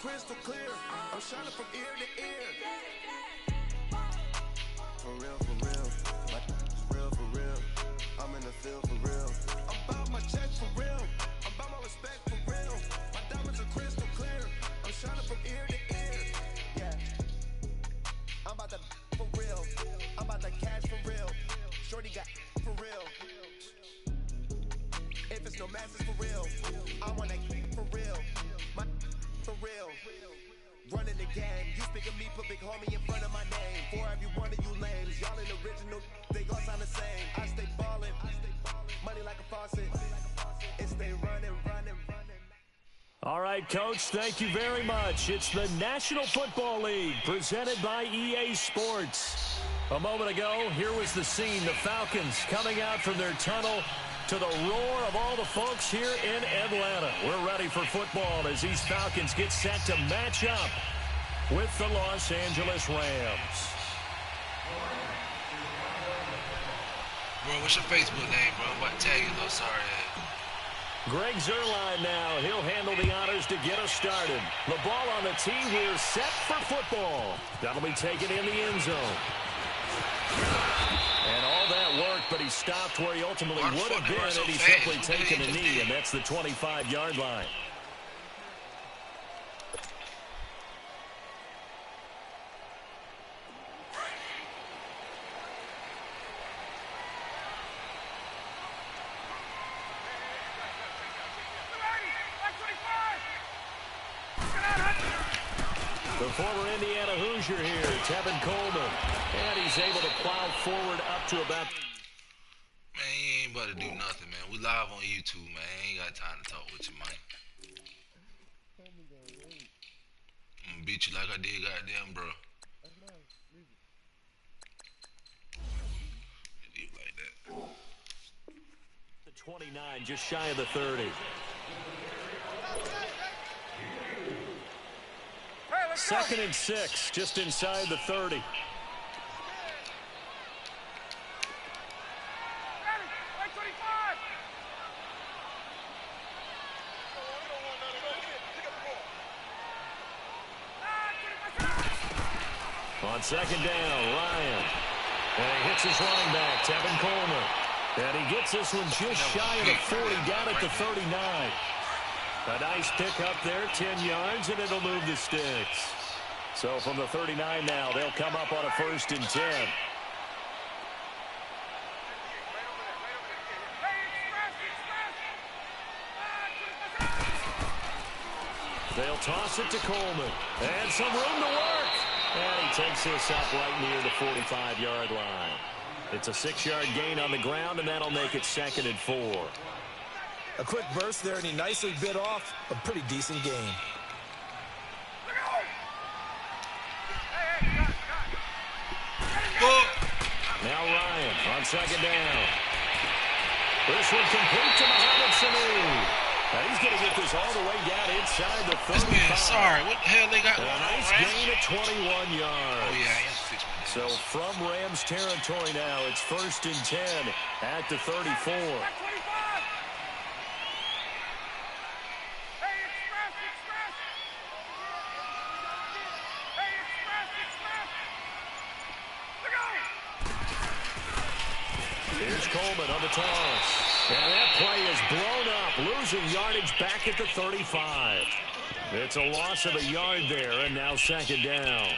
crystal clear. I'm shining from ear to ear. For real, like it's real for real. I'm in the field for real. I'm about my check for real. I'm about my respect for real. My diamonds are crystal clear. I'm shining from ear to ear. Yeah. I'm about to for real. I'm about to cash for real. Shorty got for real. If it's no masses for real, I want that for real. My for real. Running the game. You speak of me, put big homie in front of my name. For every one of you lames, y'all ain't original. They all sound the same. I stay ballin'. Money like a faucet. It stay running. All right, Coach, thank you very much. It's the National Football League presented by EA Sports. A moment ago, here was the scene. The Falcons coming out from their tunnel to the roar of all the folks here in Atlanta. We're ready for football as these Falcons get set to match up with the Los Angeles Rams. Bro, what's your Facebook name, bro? I'm about to tag you, though. Sorry. Greg Zuerlein now. He'll handle the honors to get us started. The ball on the tee. We're set for football. That'll be taken in the end zone. And all that work, but he stopped where he ultimately would have been had he simply taken a knee, and that's the 25-yard line. The former Indiana Hoosier here, Tevin Coleman. And he's able to plow forward up to about... Man, you ain't about to do nothing, man. We live on YouTube, man. I ain't got time to talk with you, man. I'm gonna beat you like I did goddamn, bro. You like that. The 29, just shy of the 30. Second and 6, just inside the 30. On second down, Ryan. And he hits his running back, Tevin Coleman. And he gets this one just shy of the 40, down at the 39. A nice pick up there, 10 yards, and it'll move the sticks. So from the 39 now, they'll come up on a 1st and 10. They'll toss it to Coleman. And some room to work. And he takes this up right near the 45-yard line. It's a 6-yard gain on the ground, and that'll make it 2nd and 4. A quick burst there, and he nicely bit off a pretty decent gain. Now Ryan on second down. This one complete to Mohamed Sanu. Now he's going to get this all the way down inside the 35. Sorry, what the hell they got going on? A nice gain of 21 yards. Oh, yeah, I have to fix my So from Rams territory now, it's 1st and 10 at the 34. Here's Coleman on the toss. And that play is blown up, losing yardage back at the 35. It's a loss of a yard there, and now 2nd down.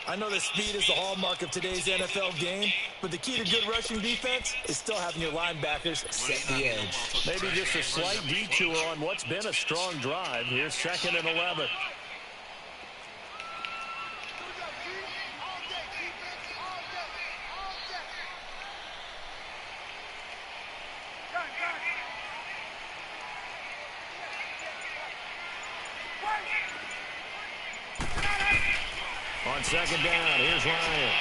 I know that speed is the hallmark of today's NFL game, but the key to good rushing defense is still having your linebackers set the edge. Maybe just a slight detour on what's been a strong drive. Here's 2nd and 11. On second down, here's Ryan.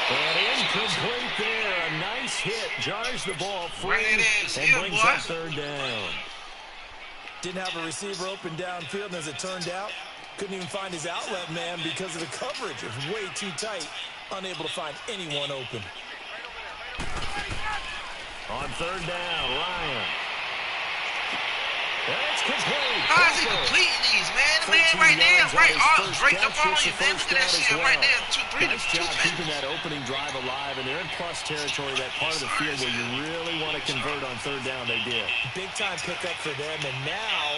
And incomplete there. A nice hit. Jars the ball free and brings up 3rd down. Didn't have a receiver open downfield, and as it turned out, couldn't even find his outlet man because of the coverage. It was way too tight. Unable to find anyone open. On 3rd down, Ryan. And it's complete. How is he completing these, man? The man right there, right up on you, man. Look at that shit right there. 2-3. Nice job keeping that opening drive alive, and they're in plus territory, that part of the field where you really want to convert on third down. They did. Big-time pickup for them, and now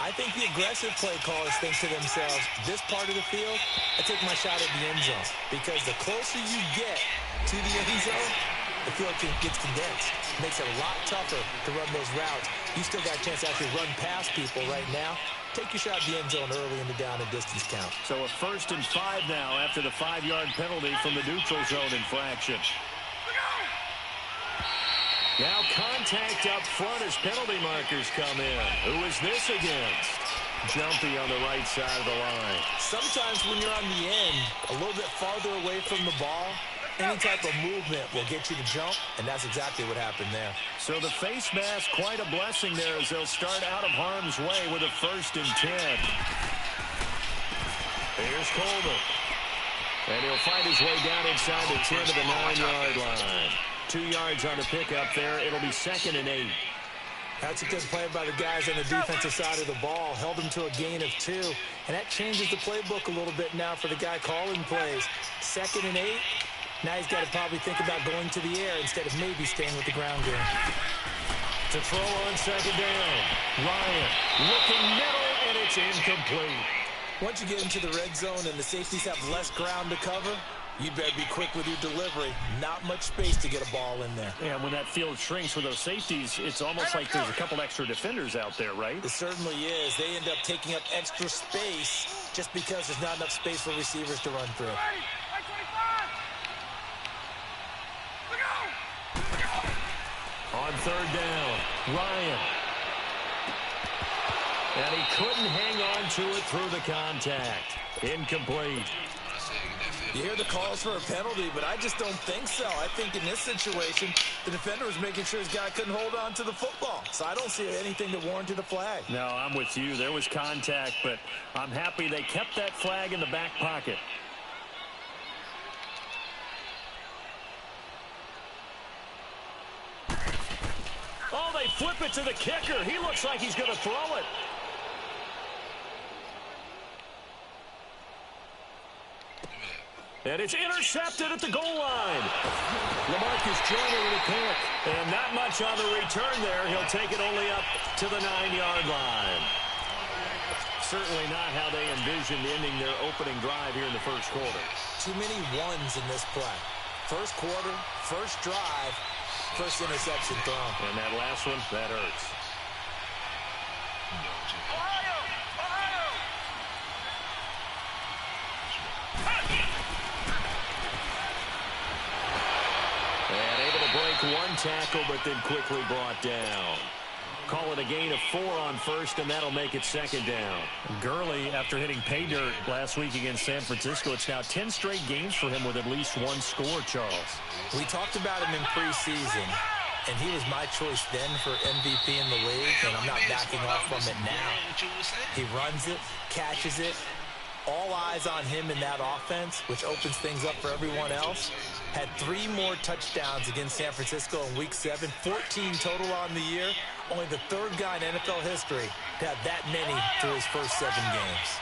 I think the aggressive play callers think to themselves, this part of the field, I take my shot at the end zone. Because the closer you get to the end zone, the field gets condensed. It makes it a lot tougher to run those routes. You still got a chance to actually run past people right now. Take your shot at the end zone early in the down and distance count. So a 1st and 5 now after the 5-yard penalty from the neutral zone infraction. Now contact up front as penalty markers come in. Who is this against? Jumpy on the right side of the line. Sometimes when you're on the end, a little bit farther away from the ball, any type of movement will get you to jump, and that's exactly what happened there. So the face mask, quite a blessing there as they'll start out of harm's way with a 1st and 10. Here's Coleman. And he'll find his way down inside the 10 to the 9-yard line. 2 yards on the pickup there. It'll be 2nd and 8. That's a good play by the guys on the defensive side of the ball. Held them to a gain of 2. And that changes the playbook a little bit now for the guy calling plays. 2nd and 8. Now he's got to probably think about going to the air instead of maybe staying with the ground game. To throw on 2nd down. Ryan looking middle, and it's incomplete. Once you get into the red zone and the safeties have less ground to cover, you better be quick with your delivery. Not much space to get a ball in there. Yeah, when that field shrinks with those safeties, it's almost like there's a couple extra defenders out there, right? It certainly is. They end up taking up extra space just because there's not enough space for receivers to run through. On 3rd down, Ryan. And he couldn't hang on to it through the contact. Incomplete. You hear the calls for a penalty, but I just don't think so. I think in this situation, the defender was making sure his guy couldn't hold on to the football. So I don't see anything that warranted a flag. No, I'm with you. There was contact, but I'm happy they kept that flag in the back pocket. Oh, they flip it to the kicker. He looks like he's going to throw it. And it's intercepted at the goal line. LaMarcus Joyner with a pick. And not much on the return there. He'll take it only up to the 9-yard line. Certainly not how they envisioned ending their opening drive here in the first quarter. Too many ones in this play. First quarter, first drive, first interception thrown. And that last one, that hurts. And able to break one tackle, but then quickly brought down. Call it a gain of 4 on 1st, and that'll make it 2nd down. Gurley, after hitting pay dirt last week against San Francisco, it's now 10 straight games for him with at least 1 score, Charles. We talked about him in preseason, and he was my choice then for MVP in the league, and I'm not backing off from it now. He runs it, catches it. All eyes on him in that offense, which opens things up for everyone else. Had 3 more touchdowns against San Francisco in Week 7, 14 total on the year. Only the 3rd guy in NFL history to have that many through his first 7 games.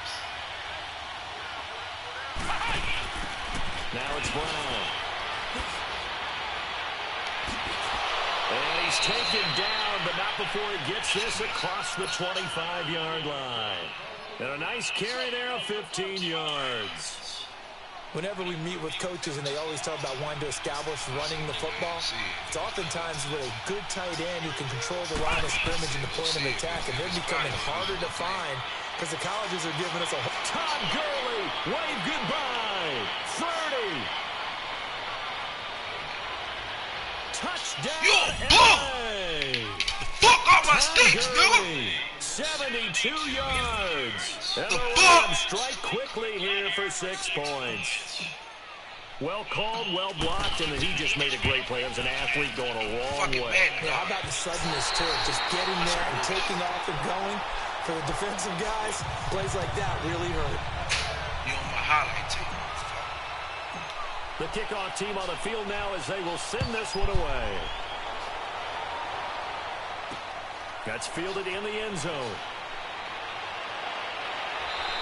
Now it's Brown. And he's taken down, but not before he gets this across the 25-yard line. And a nice carry there of 15 yards. Whenever we meet with coaches and they always talk about wanting to establish running the football, it's oftentimes with a good tight end who can control the line of scrimmage and the point of attack, and they're becoming harder to find because the colleges are giving us a... Todd Gurley, wave goodbye. 30. Touchdown. Yo, fuck off my sticks, nigga. 72 yards. And the Rams strike quickly here for 6 points. Well called, well blocked, and he just made a great play. It was an athlete going a long way. Yeah, how about the suddenness, too? Just getting there and taking off and going. For the defensive guys, plays like that really hurt. You on my highlight tape. The kickoff team on the field now as they will send this one away. That's fielded in the end zone.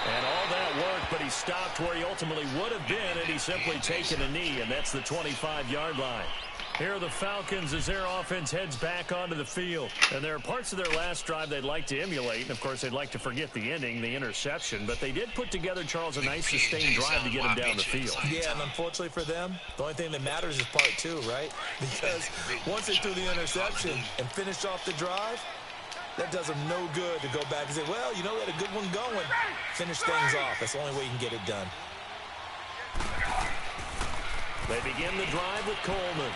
And all that work, but he stopped where he ultimately would have been, and he's simply taken a knee, and that's the 25-yard line. Here are the Falcons as their offense heads back onto the field. And there are parts of their last drive they'd like to emulate. And, of course, they'd like to forget the ending, the interception. But they did put together, Charles, a nice sustained drive to get him down the field. Yeah, and unfortunately for them, the only thing that matters is part two, right? Because once they threw the interception and finished off the drive, that does them no good to go back and say, well, you know, we had a good one going. Finish things off. That's the only way you can get it done. They begin the drive with Coleman.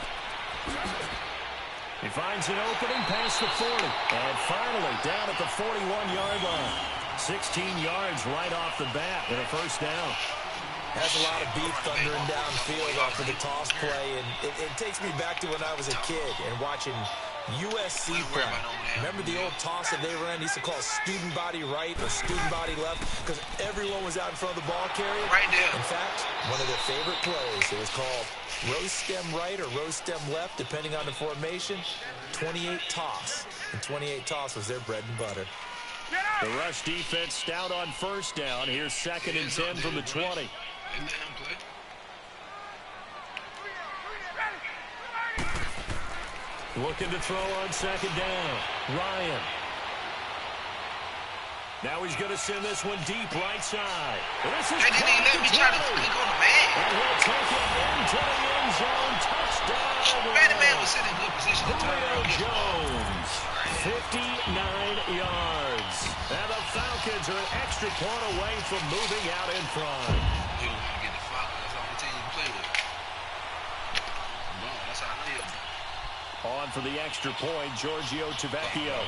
He finds an opening past the 40. And finally, down at the 41-yard line. 16 yards right off the bat and a first down. Has a lot of beef thundering downfield after the toss play. And it takes me back to when I was a kid and watching USC play. Remember the old toss that they ran? They used to call student body right or student body left because everyone was out in front of the ball carrier. Right there. In fact, one of their favorite plays, it was called rose stem right or rose stem left, depending on the formation. 28 toss. And 28 toss was their bread and butter. The rush defense stout on first down. Here's 2nd and 10 from the 20. Looking to throw on 2nd down. Ryan. Now he's going to send this one deep right side. This is let me try to go to man. And he'll take it into the end zone. Touchdown. Man was in a good position to turn around. Jones. 59 yards. And the Falcons are an extra point away from moving out in front. We don't want to get the Falcons. That's all the team you can play with. That's how I feel. On for the extra point, Giorgio Tavecchio.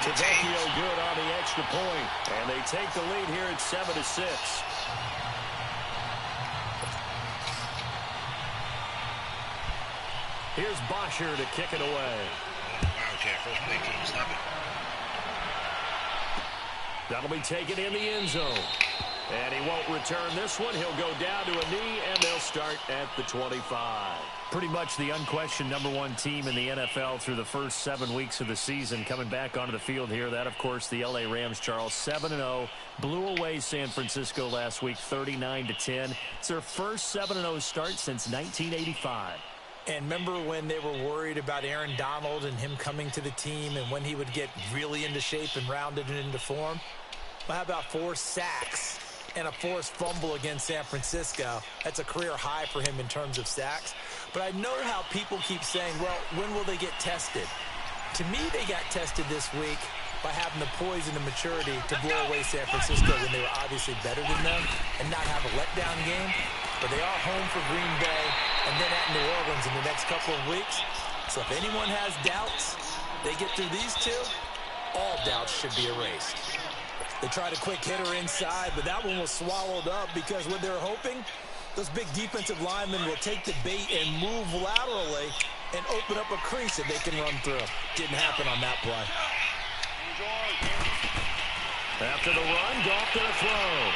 Tavecchio good on the extra point. And they take the lead here at 7-6. Here's Bosher to kick it away. Wildcat, first play, can't stop it. That'll be taken in the end zone. And he won't return this one. He'll go down to a knee, and they'll start at the 25. Pretty much the unquestioned #1 team in the NFL through the first 7 weeks of the season. Coming back onto the field here, that, of course, the L.A. Rams, Charles, 7-0. Blew away San Francisco last week, 39-10. It's their first 7-0 start since 1985. And remember when they were worried about Aaron Donald and him coming to the team and when he would get really into shape and rounded and into form? Well, how about 4 sacks and a forced fumble against San Francisco? That's a career high for him in terms of sacks. But I know how people keep saying, well, when will they get tested? To me, they got tested this week by having the poise and the maturity to blow away San Francisco when they were obviously better than them and not have a letdown game. But they are home for Green Bay and then at New Orleans in the next couple of weeks. So if anyone has doubts, they get through these two, all doubts should be erased. They tried a quick hitter inside, but that one was swallowed up because what they're hoping, those big defensive linemen will take the bait and move laterally and open up a crease that they can run through. Didn't happen on that play. After the run, Goff to the throw.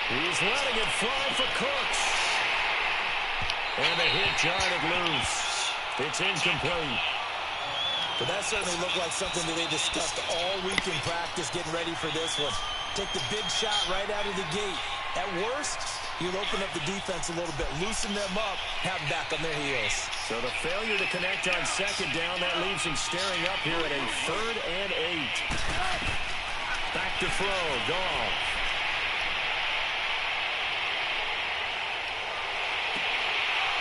He's letting it fly for Cooks. And a hit jarred it loose. It's incomplete. But that certainly looked like something that they discussed all week in practice getting ready for this one. Take the big shot right out of the gate. At worst, you'll open up the defense a little bit, loosen them up, have them back on their heels. So the failure to connect on 2nd down, that leaves him staring up here at a 3rd and 8. Back to throw, Goff.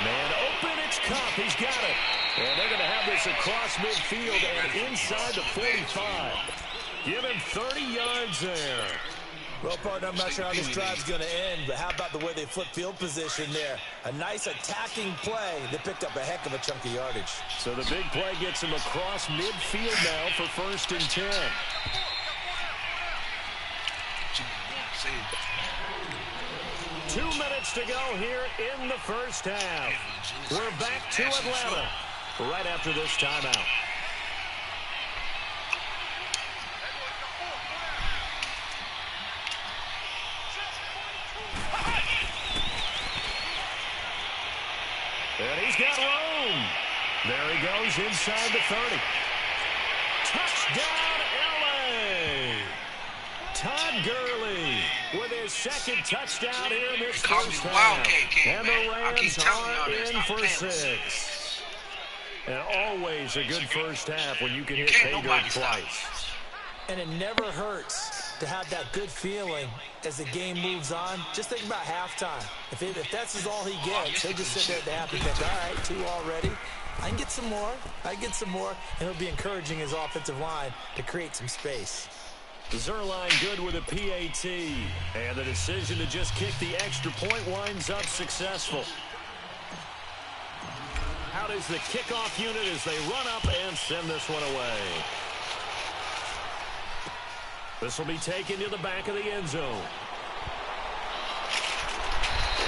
Man open, it's Cup. He's got it. And they're going to have this across midfield and inside the 45. Give him 30 yards there. Well, partner, I'm not sure how this drive's going to end, but how about the way they flip field position there? A nice attacking play. They picked up a heck of a chunk of yardage. So the big play gets him across midfield now for 1st and 10. Two minutes to go here in the first half. We're back to Atlanta right after this timeout. And he's got room. There he goes inside the 30. Touchdown! Touchdown, LA! Todd Gurley with his second touchdown here in this first half. Wildcat king, And man. the I keep Rams telling are y'all in that. for Stop 6. And always a good first half when you can hit Can't pay dirt nobody stop. twice. And it never hurts to have that good feeling as the game moves on. Just think about halftime. If that's all he gets, he'll just sit there at the half and think, all right, 2 already. I can get some more. I get some more. And he'll be encouraging his offensive line to create some space. Zerline good with a PAT. And the decision to just kick the extra point winds up successful. Out is the kickoff unit as they run up and send this one away. This will be taken to the back of the end zone.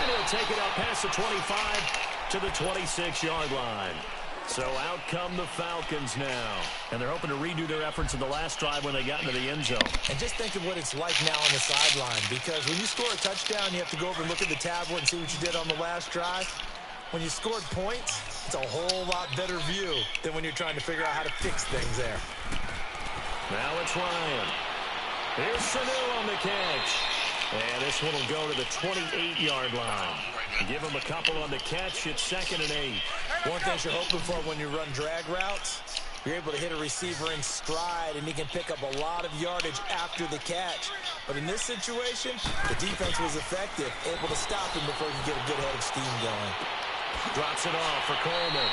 And he'll take it out past the 25 to the 26-yard line. So out come the Falcons now. And they're hoping to redo their efforts in the last drive when they got into the end zone. And just think of what it's like now on the sideline. Because when you score a touchdown, you have to go over and look at the tablet and see what you did on the last drive. When you scored points, it's a whole lot better view than when you're trying to figure out how to fix things there. Now it's Ryan. Here's Sanu on the catch. And this one will go to the 28-yard line. Give him a couple on the catch. It's 2nd and 8. One thing you're hoping for when you run drag routes, you're able to hit a receiver in stride, and he can pick up a lot of yardage after the catch. But in this situation, the defense was effective, able to stop him before he could get a good head of steam going. Drops it off for Coleman.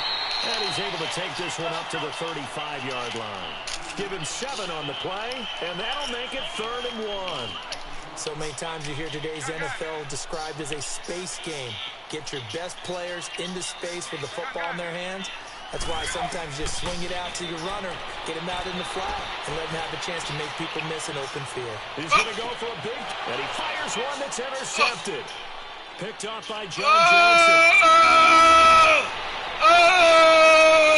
And he's able to take this one up to the 35-yard line. Give him 7 on the play, and that'll make it 3rd and 1. So many times you hear today's NFL described as a space game. Get your best players into space with the football in their hands. That's why sometimes you just swing it out to your runner, get him out in the flat, and let him have a chance to make people miss an open field. He's going to go for a big, and he fires one that's intercepted. Picked off by John Johnson.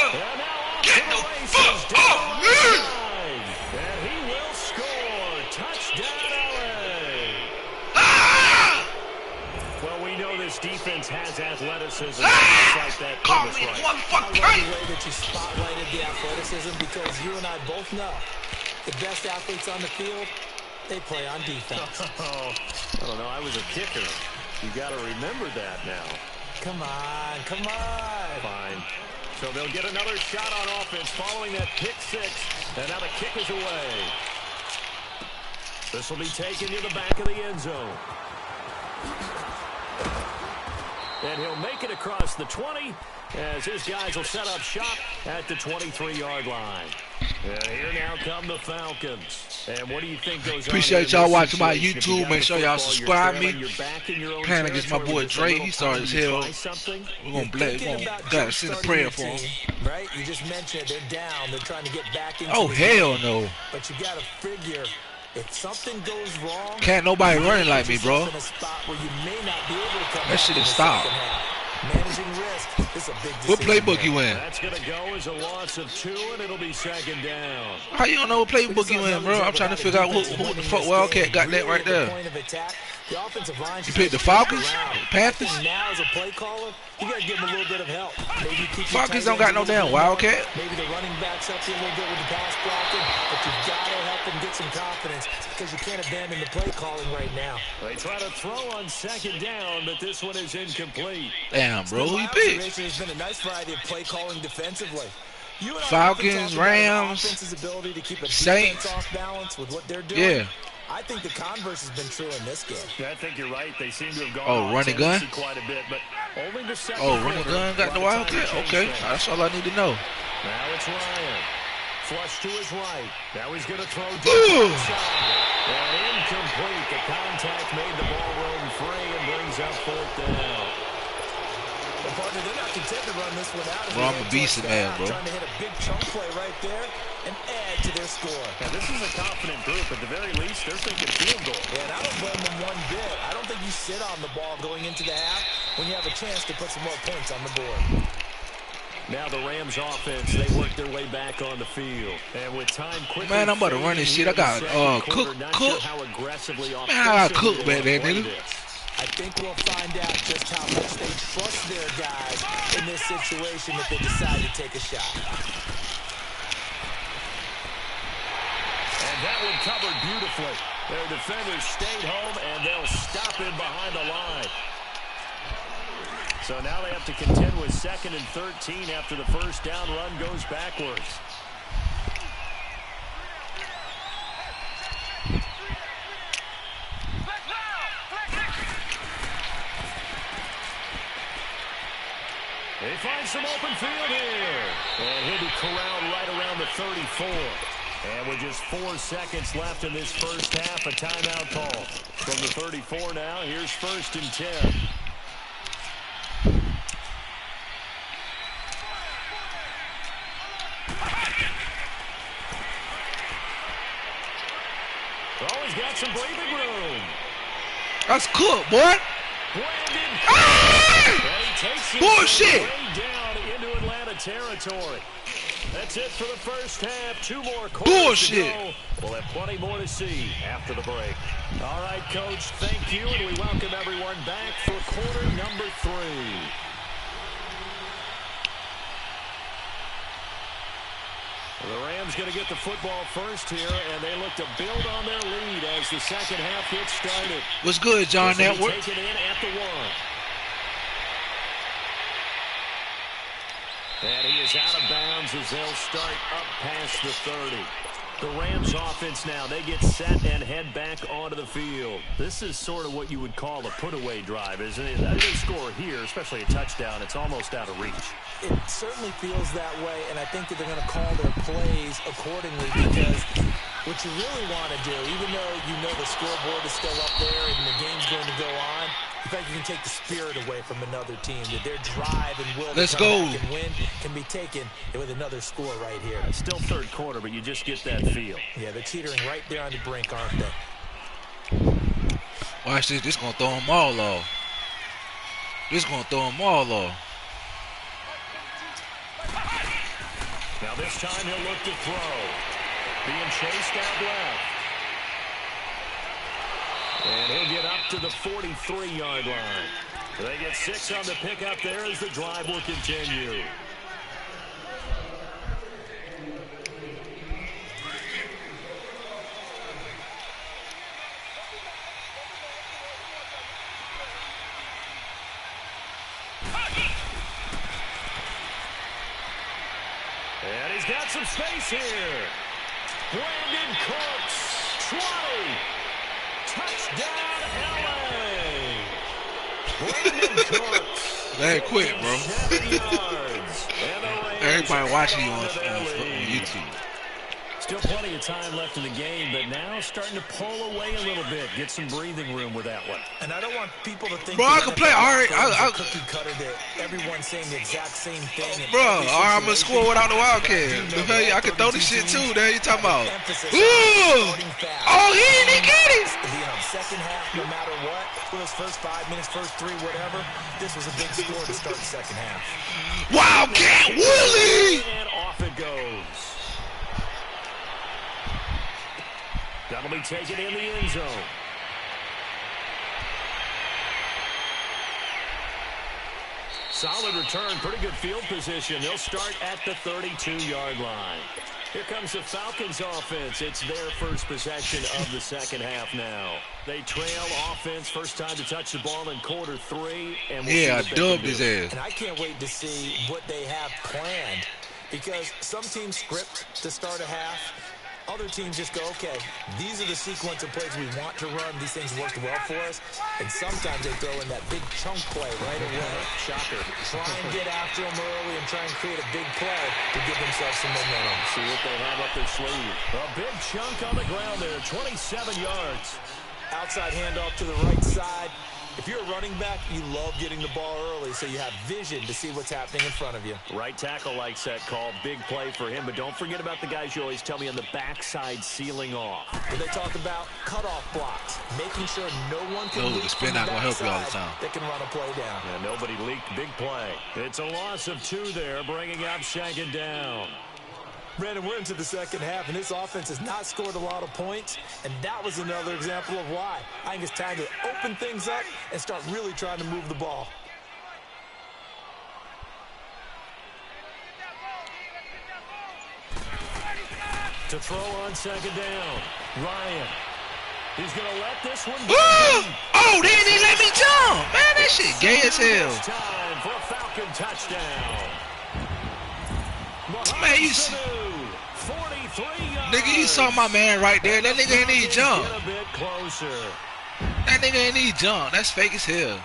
And now off to the races down the line. And he will score. Touchdown, LA. Well, we know this defense has athleticism. Just like that. Call me the motherfucking I love the way that you spotlighted the athleticism because you and I both know the best athletes on the field, they play on defense. Oh, I don't know. I was a kicker. You got to remember that now. Come on, come on. Fine. So they'll get another shot on offense following that pick 6. And now the kick is away. This will be taken to the back of the end zone. And he'll make it across the 20 as his guys will set up shop at the 23-yard line. And here now come the Falcons. And what do you think goes on? Appreciate y'all watching my YouTube. Make sure y'all subscribe me. Playing against my boy Dre. He started as hell. We're going to send a prayer for him. Right? You just mentioned it. They're down. They're trying to get back into Oh, hell no. But you got to figure if something goes wrong. Can't nobody running like me, bro. That shit is stopped. Managing risk is a big decision. What playbook you in? That's going to go as a loss of 2, and it'll be 2nd down. How you don't know what playbook you in, bro? I'm trying to figure out who the fuck Wildcat got that right there. You picked the Falcons? Panthers? Now as a play caller, you got to give him a little bit of help. Falcons don't got no damn Wildcat. Maybe the running backs help you a little bit with the pass blocking, but you've got to help them get some confidence because you can't abandon the play calling right now. They try to throw on 2nd down, but this one is incomplete. Damn, bro, who you picked? There's been a nice variety of play calling defensively. Falcons, Rams, Saints. Off balance with what they're doing. Yeah. I think the converse has been true in this game. Yeah, I think you're right. They seem to have gone running gun? quite a bit, but only the second running gun got the Wildcat? Okay, that's all I need to know. Now it's Ryan. Flush to his right. Now he's going to throw deep inside. And incomplete. The contact made the ball roam free and brings up 4th down. Well, partner, they're not content to run this one out. Bro, I'm a beast man, bro. Trying to hit a big chunk play right there and add to their score. Now, this is a confident group. At the very least, they're thinking field goal. Yeah, and I don't blame them one bit. I don't think you sit on the ball going into the half when you have a chance to put some more points on the board. Now the Rams offense, they work their way back on the field. And with time quickly, man, I'm about to run this shit. I got Cook. Sure Man, I got Cook, man, that nigga. I think we'll find out just how much they trust their guys in this situation if they decide to take a shot. that one covered beautifully. Their defenders stayed home, and they'll stop him behind the line. So now they have to contend with 2nd and 13 after the first down run goes backwards. They find some open field here. And he'll be corralled right around the 34. And with just 4 seconds left in this first half, a timeout call. From the 34 now, here's 1st and 10. Oh, he's got some breathing room. That's cooked, boy. Bullshit! Way down into Atlanta territory. That's it for the first half. 2 more quarters Bullshit. to go. We'll have plenty more to see after the break. All right, Coach, thank you, and we welcome everyone back for quarter number 3. The Rams going to get the football first here, and they look to build on their lead as the second half gets started. What's good, John Network? Taken in at the 1. And he is out of bounds as they'll start up past the 30. The Rams offense now, they get set and head back onto the field. This is sort of what you would call a put-away drive, isn't it? If they score here, especially a touchdown, it's almost out of reach. It certainly feels that way, and I think that they're going to call their plays accordingly because what you really want to do, even though you know the scoreboard is still up there and the game's going to go on, in fact, you can take the spirit away from another team, that their drive and will to come back and win can be taken with another score right here. It's still third quarter, but you just get that feel. Yeah, they're teetering right there on the brink, aren't they? Watch this. This going to throw them all off. This going to throw them all off. Now this time he'll look to throw. Being chased out left. And he'll get up to the 43-yard line. They get 6 on the pickup there as the drive will continue. And he's got some space here. Brandon Cooks, 20. Touchdown, L.A. Brandon Cooks. They ain't quit, bro. 7 yards. Everybody watching you on YouTube. Still plenty of time left in the game, but now starting to pull away a little bit. Get some breathing room with that one. And I don't want people to think, bro, I can play. All right, cookie cutter that everyone's saying the exact same thing. Bro, all right, I'm gonna score without the wildcat. I can throw this shit too. There you talking about? Ooh! Oh, he didn't get it. Second half, no matter what, for those first 5 minutes, first 3, whatever, this was a big score to start the second half. Wildcat Willie! And off it goes. That'll be taken in the end zone. Solid return, pretty good field position. They'll start at the 32-yard line. Here comes the Falcons offense. It's their first possession of the second half now. They trail offense, first time to touch the ball in quarter 3. And I dubbed his ass. And I can't wait to see what they have planned because some teams script to start a half. Other teams just go, okay, these are the sequence of plays we want to run. These things worked well for us. And sometimes they throw in that big chunk play right away. Shocker. Try and get after them early and try and create a big play to give themselves some momentum. See what they have up their sleeve. A big chunk on the ground there, 27 yards. Outside handoff to the right side. If you're a running back, you love getting the ball early so you have vision to see what's happening in front of you. Right tackle likes that call. Big play for him, but don't forget about the guys you always tell me on the backside sealing off. When they talk about cutoff blocks, making sure no one can leak the spin not going to help you all the time. That can run a play down. Yeah, nobody leaked. Big play. It's a loss of 2 there, bringing up 2nd down. Brandon, we're into the second half, and this offense has not scored a lot of points, and that was another example of why. I think it's time to open things up and start really trying to move the ball. To throw on second down. Ryan. He's going to let this one go. Oh, they didn't let me jump. Man, that shit gay as hell. Time for a Falcon touchdown. Man, you see, nigga, you saw my man right there. That nigga ain't need jump. A bit closer. That nigga ain't need jump. That's fake as hell.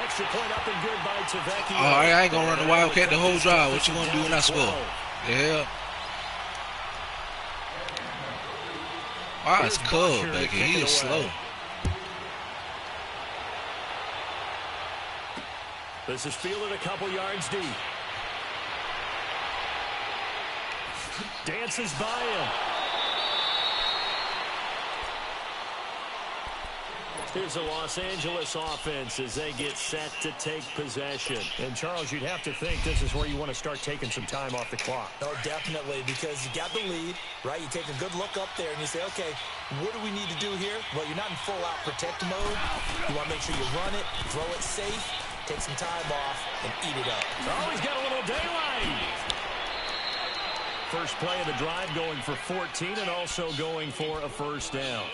Extra point up and good by Tavecchio. All right, I ain't gonna run the wildcat the whole drive. What you gonna do when I score? The hell? Wow, it's Cub back here. He is slow. This is fielded a couple yards deep. Dances by him. Here's the Los Angeles offense as they get set to take possession. And, Charles, you'd have to think this is where you want to start taking some time off the clock. No, definitely, because you got the lead, right? You take a good look up there and you say, okay, what do we need to do here? Well, you're not in full-out protect mode. You want to make sure you run it, throw it safe, take some time off, and eat it up. Oh, he's got a little daylight. First play of the drive going for 14 and also going for a first down.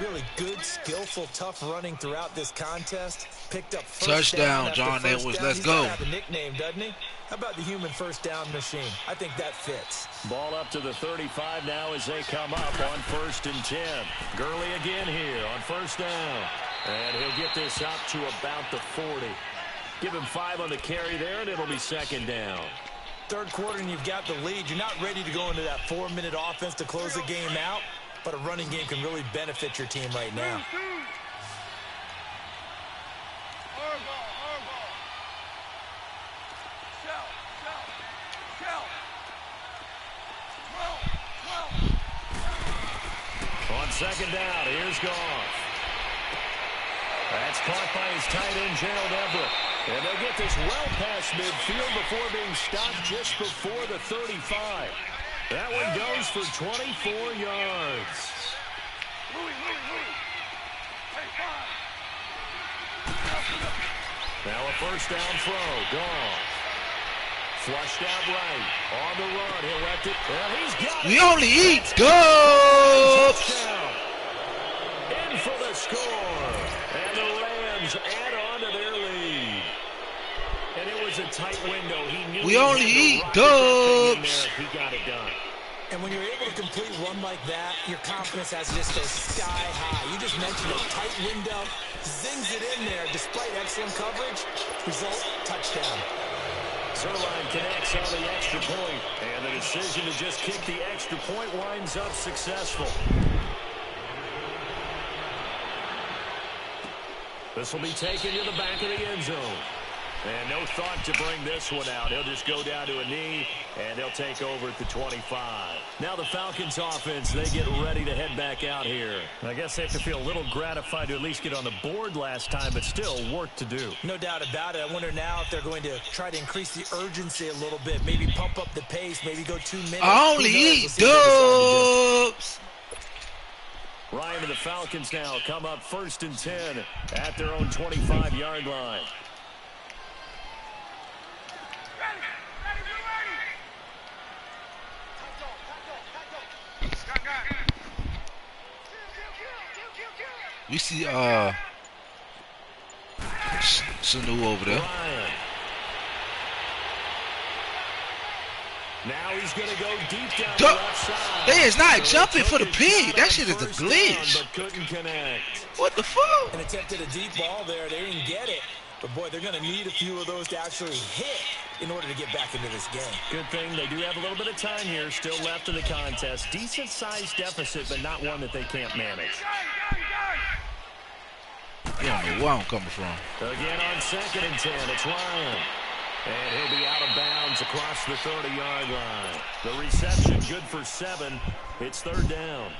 Really good, skillful, tough running throughout this contest. Picked up first touchdown, down John first Edwards. down. Let's He's go. got to have a nickname, doesn't he? How about the human first down machine? I think that fits. Ball up to the 35 now as they come up on 1st and 10. Gurley again here on first down. And he'll get this up to about the 40. Give him 5 on the carry there, and it'll be second down. Third quarter, and you've got the lead. You're not ready to go into that 4-minute offense to close the game out. But a running game can really benefit your team right now. On second down, here's Goff. That's caught by his tight end, Gerald Everett. And they'll get this well past midfield before being stopped just before the 35. That one goes for 24 yards. Now a first down throw. Gone. Flushed out right. On the run. He'll let it. Well, he's got it. We only eat dubs. In for the score. And the Rams add on to their lead. And it was a tight window. He knew We only eat dubs. He got it done. And when you're able to complete a run like that, your confidence has just go sky high. You just mentioned a tight window, zings it in there despite excellent coverage. Result, touchdown. Zerline connects on the extra point, and the decision to just kick the extra point winds up successful. This will be taken to the back of the end zone. And no thought to bring this one out. He'll just go down to a knee, and they'll take over at the 25. Now the Falcons offense, they get ready to head back out here. I guess they have to feel a little gratified to at least get on the board last time, but still work to do. No doubt about it. I wonder now if they're going to try to increase the urgency a little bit, maybe pump up the pace, maybe go 2 minutes. I only eat dubs. Ryan and the Falcons now come up 1st and 10 at their own 25-yard line. We see Sanu over there. Ryan. Now he's going to go deep down the left side. They is not jumping for the pig. That shit is a glitch. But couldn't connect. What the fuck? And attempted a deep ball there. They didn't get it. But, boy, they're going to need a few of those to actually hit in order to get back into this game. Good thing they do have a little bit of time here still left in the contest. Decent-sized deficit, but not one that they can't manage. You don't know where I'm coming from. Again on 2nd and 10, it's Ryan. And he'll be out of bounds across the 30-yard line. The reception good for 7. It's 3rd down.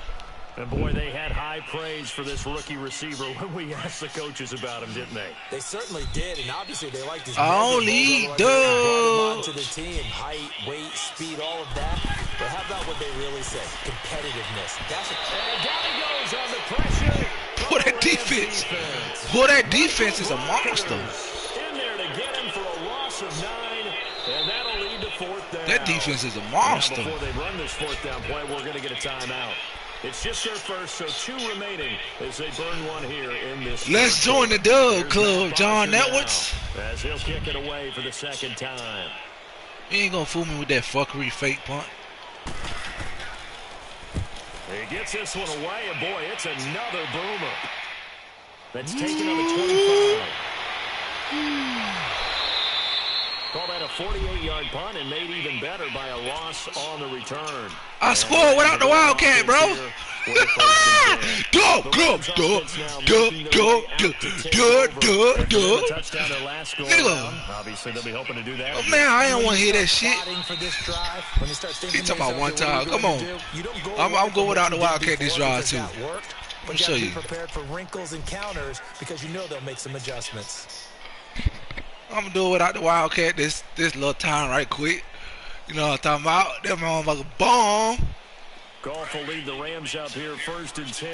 And, boy, they had high praise for this rookie receiver when we asked the coaches about him, didn't they? They certainly did, and obviously they liked his Only to the team. Height, weight, speed, all of that. But how about what they really said? Competitiveness. That's it. And down he goes on the pressure. Boy, that defense. Boy, that defense is a monster. In there to get him for a loss of 9, and that'll lead to fourth down. That defense is a Now, monster. before they run this fourth down play, we're going to get a timeout. It's just their first, so 2 remaining as they burn one here in this. Let's join the Dub Club, John Edwards. As he'll kick it away for the second time. You ain't gonna fool me with that fuckery fake punt. He gets this one away, and boy, it's another boomer. That's taken on the 25. Call that a 48-yard punt and made even better by a loss on the return. I scored without the Wildcat, bro. Go. Obviously, they'll be hoping to do that. Oh, man, I don't want to hear that shit. He talking about one time. Come on. I'm going without the Wildcat this drive, too. Let me show you. Prepared for wrinkles and counters because you know they'll make some adjustments. I'm going to do it without the Wildcat this little time right quick. You know what I'm talking about? That motherfucker bomb. Golf will lead the Rams up here, 1st and 10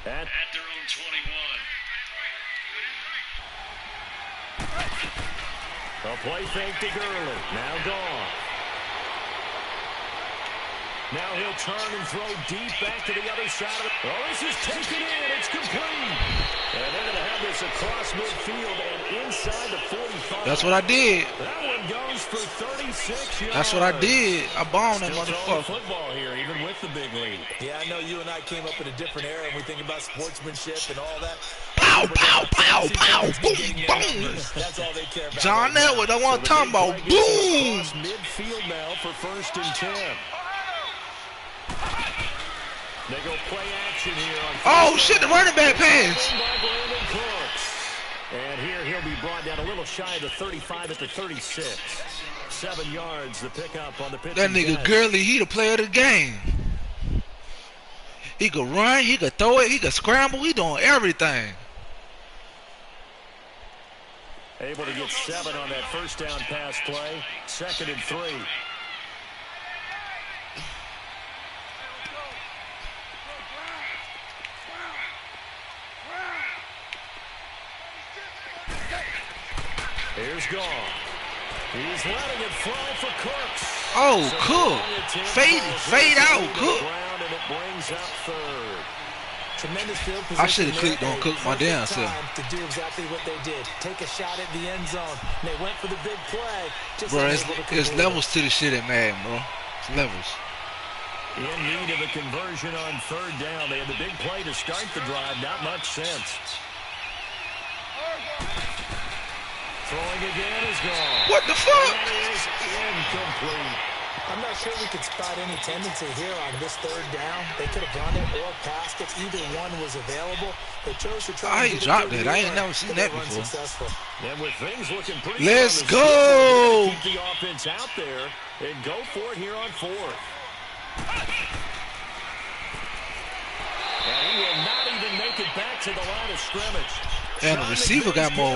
at their own 21. A play fake to Gurley. Now gone. Now he'll turn and throw deep back to the other side of it. Oh, this is taken in. It's complete. And they're going to have this across midfield and inside the 45. That's what I did. That one goes for 36 yards. That's what I did. I bombed that Still motherfucker. football here, even with the big lead. Yeah, I know you and I came up in a different era and we think about sportsmanship and all that. Pow, pow, pow, pow, boom, boom. That's all they care about. John Edwards, I want to talk about boom. Across midfield now for 1st and 10. They go play action here on. Oh shit, the running back pass. And here he'll be brought down a little shy of the 35 at the 36. 7 yards the pickup on the pitch. That nigga Gurley, he the player of the game. He could run, he could throw it, he could scramble, he doing everything. Able to get 7 on that 1st down pass play. 2nd and 3. Here's gone. He's letting it fly for Cooks. Oh, Cook. Fade out, Cook. And it brings up 3rd. Tremendous field position. I should have clicked on Cook my damn self. To do exactly what they did. Take a shot at the end zone. And they went for the big play. Bro, it's levels to the shit at Madden, bro. It's levels. In need of a conversion on 3rd down. They had the big play to start the drive. Not much sense. Throwing again is gone. What the fuck? That is incomplete. I'm not sure we could spot any tendency here on this 3rd down. They could have run it or passed it. Either one was available. They chose to try. I ain't dropped that. I ain't never seen that before. And with things looking pretty. Let's go. Keep the offense out there and go for it here on 4th. And he will not even make it back to the line of scrimmage. And the receiver got more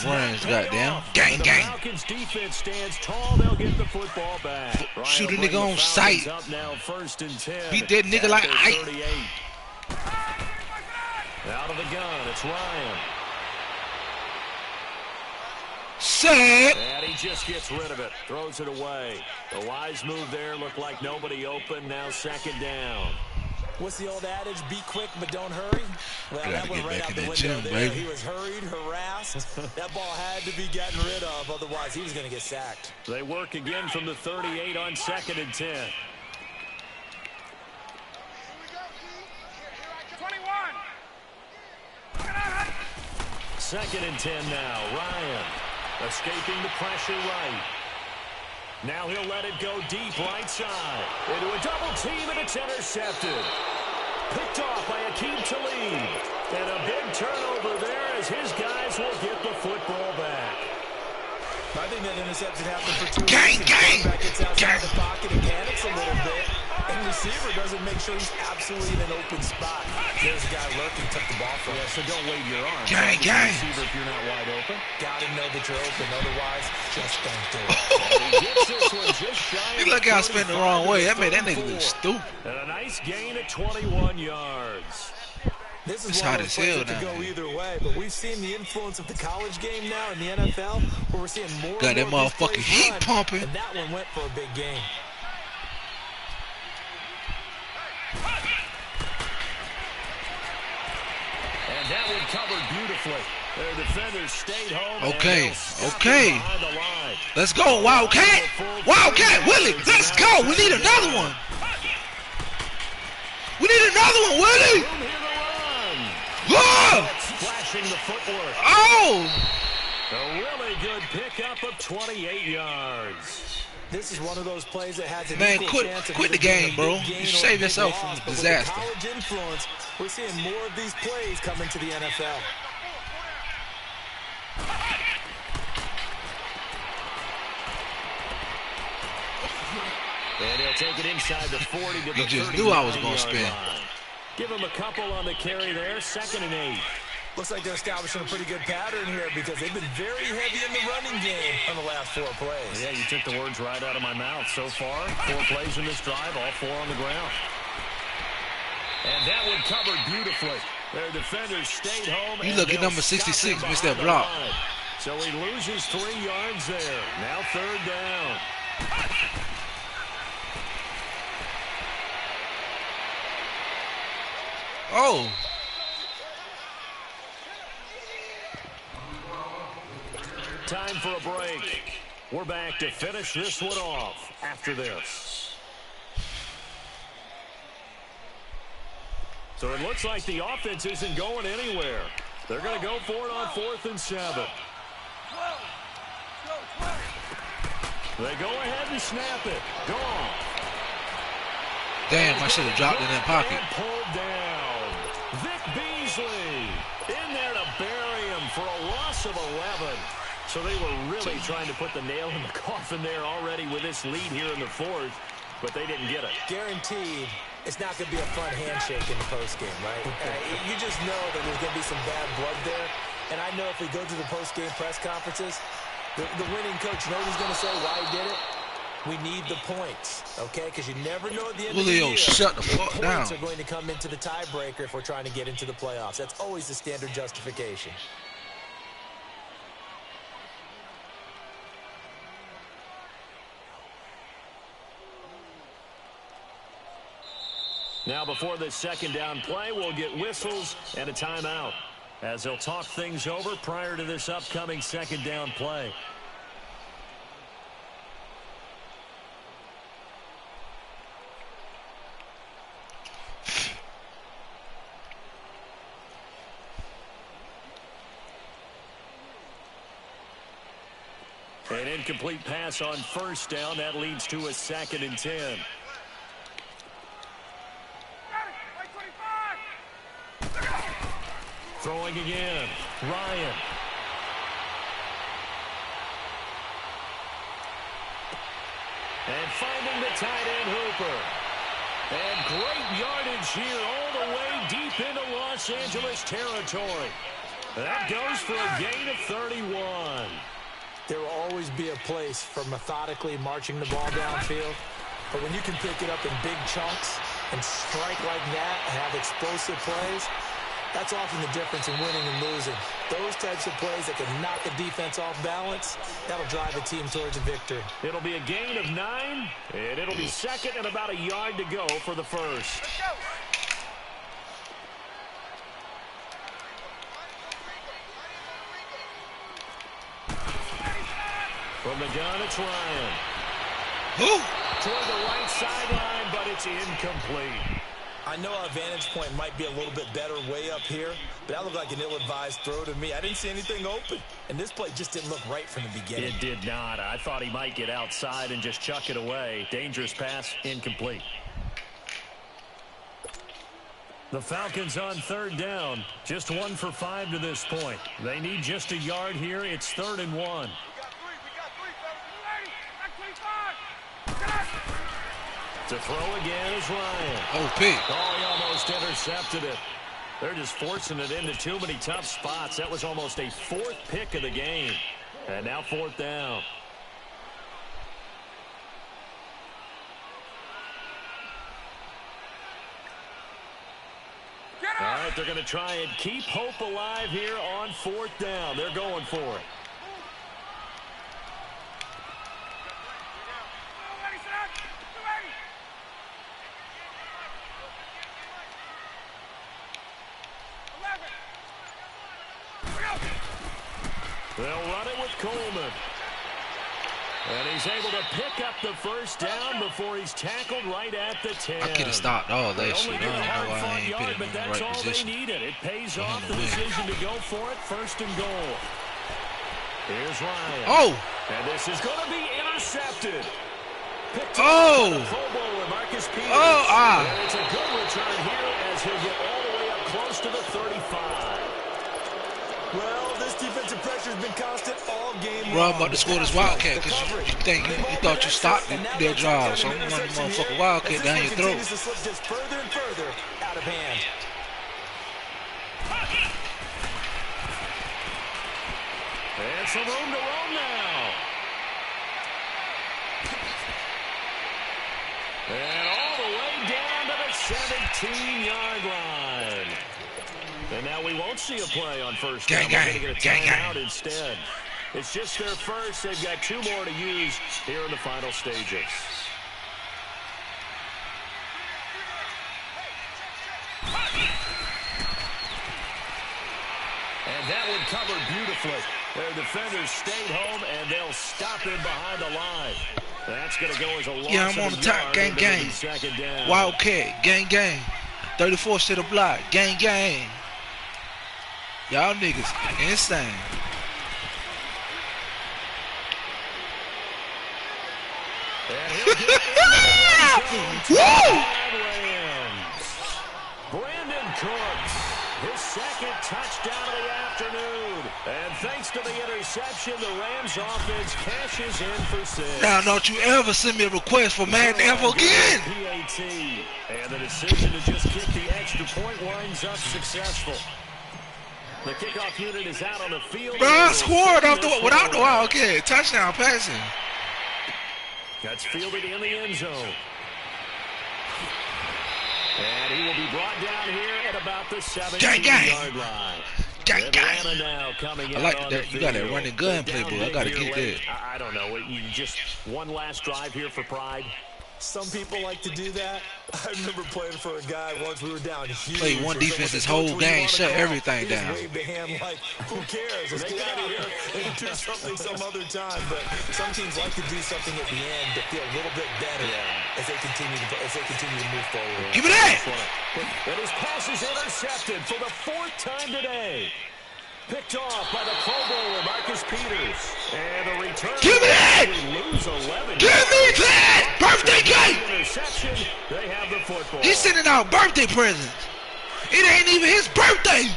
runs, goddamn. Gang, gang. Falcons defense stands tall. They'll get the football back. Shoot a nigga on sight. Up now, 1st and 10. Beat that nigga like I. Out of the gun, it's Ryan. Set. And he just gets rid of it. Throws it away. The wise move there. Looked like nobody open. Now 2nd down. What's the old adage? Be quick, but don't hurry. Well, that went right out the window there. He was hurried, harassed. That ball had to be gotten rid of. Otherwise, he was going to get sacked. They work again from the 38 on 2nd and 10. 2nd and 10 now. Ryan escaping the pressure right. Now he'll let it go deep right side. Into a double team, and it's intercepted. Picked off by Akeem Talib. And a big turnover there as his guys will get the football back. I think that interception happened for 2 Gang, reasons. gang, Back gets outside gang. the pocket and panics a little bit. And receiver doesn't make sure he's absolutely in an open spot. There's a guy lurking, took the ball from him. So don't wave your arms. Gang, gang. Receiver if you're not wide open. Gotta know that you're open. Otherwise, just don't do it. He gets this one just shy You of look how I spent the wrong way. That made that nigga 34. look stupid. And a nice gain at 21 yards. This is It's one hot of as those plays hell that could now. go either way, but we've seen the influence of the college game now in the NFL, where we're seeing more Got and that more of these motherfucking plays heat run, pumping. and that one went for a big gain. And that one covered beautifully. Their defenders stayed home. Okay, and they'll okay. behind the line. Let's go, Wildcat. Wildcat, Willie. Let's go. We need another one. We need another one, Willie. Room here to run. Oh! Splashing the footwork. Oh! A really good pickup of 28 yards. This is one of those plays that has an Man, equal chance of quit the either being game, a bro. big gain You or save a big yourself loss, from but with the disaster. college influence, we're seeing more of these plays come into the NFL. And he'll take it inside the 40 to the You just knew I was gonna 39-yard spin. line. Give him a couple on the carry there. 2nd and 8. Looks like they're establishing a pretty good pattern here because they've been very heavy in the running game on the last 4 plays. Yeah, you took the words right out of my mouth. So far, 4 plays in this drive, all 4 on the ground. And that one covered beautifully. Their defenders stayed home. You and look at they'll number 66, stop him missed that behind the block. line. So he loses 3 yards there. Now 3rd down. Oh! Time for a break. We're back to finish this one off after this. So it looks like the offense isn't going anywhere. They're going to go for it on 4th and 7. They go ahead and snap it. Gone. Damn, I should have dropped it in that pocket. And pulled down. Vic Beasley in there to bury him for a loss of 11. So they were really trying to put the nail in the coffin there already with this lead here in the 4th, but they didn't get it. Guaranteed, it's not going to be a fun handshake in the postgame, right? You just know that there's going to be some bad blood there. And I know if we go to the postgame press conferences, the winning coach, you know what he's going to say, why he did it? We need the points, okay? Because you never know at the end of the year. Shut the fuck down. Points are going to come into the tiebreaker if we're trying to get into the playoffs. That's always the standard justification. Now before this 2nd down play, we'll get whistles and a timeout as they'll talk things over prior to this upcoming 2nd down play. An incomplete pass on 1st down. That leads to a 2nd and 10. Throwing again. Ryan. And finding the tight end Hooper. And great yardage here all the way deep into Los Angeles territory. That goes for a gain of 31. There will always be a place for methodically marching the ball downfield. But when you can pick it up in big chunks and strike like that, have explosive plays, that's often the difference in winning and losing. Those types of plays that can knock a defense off balance, that'll drive a team towards a victory. It'll be a gain of 9, and it'll be 2nd and about a yard to go for the 1st. From the gun, it's Ryan. Toward the right sideline, but it's incomplete. I know our vantage point might be a little bit better way up here, but that looked like an ill-advised throw to me. I didn't see anything open, and this play just didn't look right from the beginning. It did not. I thought he might get outside and just chuck it away. Dangerous pass, incomplete. The Falcons on 3rd down. Just 1 for 5 to this point. They need just a yard here. It's 3rd and 1. To throw again is Ryan. Oh, pick. Oh, he almost intercepted it. They're just forcing it into too many tough spots. That was almost a 4th pick of the game. And now 4th down. All right, but they're going to try and keep hope alive here on 4th down. They're going for it. They'll run it with Coleman. And he's able to pick up the first down before he's tackled right at the 10. I could have stopped all that shit. I don't know why I ain't put it in but the that's right all position. they needed. It pays off the decision to go for it. 1st and goal. Here's Ryan. Oh! And this is going to be intercepted. Oh! And it's a good return here as he'll get all the way up close to the 35. Well, this defensive pressure has been constant all game long. Bro, I'm about to score this wildcat because you thought you stopped their drive. So I'm going to run the motherfucking wildcat down your throat. To slip just further and further out of hand. And some room to roam now. And all the way down to the 17-yard line. And now we won't see a play on 1st down. We're going to get a timeout instead. It's just their first. They've got 2 more to use here in the final stages. And that one covered beautifully. Their defenders stayed home, and they'll stop him behind the line. That's going to go as a loss. Yeah, I'm on the top. Gang, gang. Wildcat. Gang, gang. 34 to the block. Gang, gang. Y'all niggas insane. Woo! Brandon Cooks, his 2nd touchdown of the afternoon. And thanks to the interception, the Rams offense cashes in for 6. Now, don't you ever send me a request for Madden ever again. PAT. And the decision to just kick the extra point winds up successful. The kickoff unit is out on the field. Bro, I scored without the wildcat. Touchdown passing. That's fielded in the end zone. And he will be brought down here at about the 17-yard line. Gang, gang. Now coming I like that. You got that running gun playbook. I got to get that. I don't know. You just one last drive here for pride. Some people like to do that. I remember playing for a guy once. We were down huge. Play one defense this whole game, shut everything down. Waved a hand like, who cares? Let's get out of here and do something some other time. But some teams like to do something at the end to feel a little bit better as they continue to move forward. Give me that! And his pass is intercepted for the 4th time today. Picked off by the Pro Bowler, Marcus Peters. And a return. Give me that! Lose 11. Give me that! Birthday cake! Interception. They have the football. He's sending out birthday presents. It ain't even his birthday.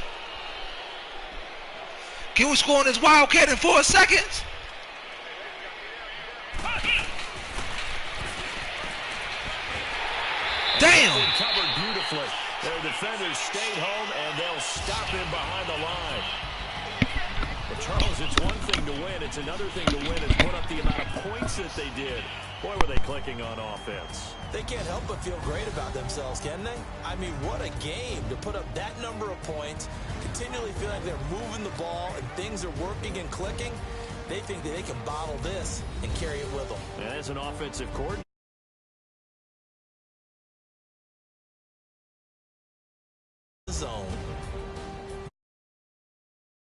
Can we score on this wildcat in 4 seconds? Damn! Covered beautifully. Their defenders stayed home, and they'll stop him behind the line. But Charles, it's one thing to win. It's another thing to win and put up the amount of points that they did. Boy, were they clicking on offense. They can't help but feel great about themselves, can they? I mean, what a game to put up that number of points, continually feel like they're moving the ball and things are working and clicking. They think that they can bottle this and carry it with them. And as an offensive coordinator, zone.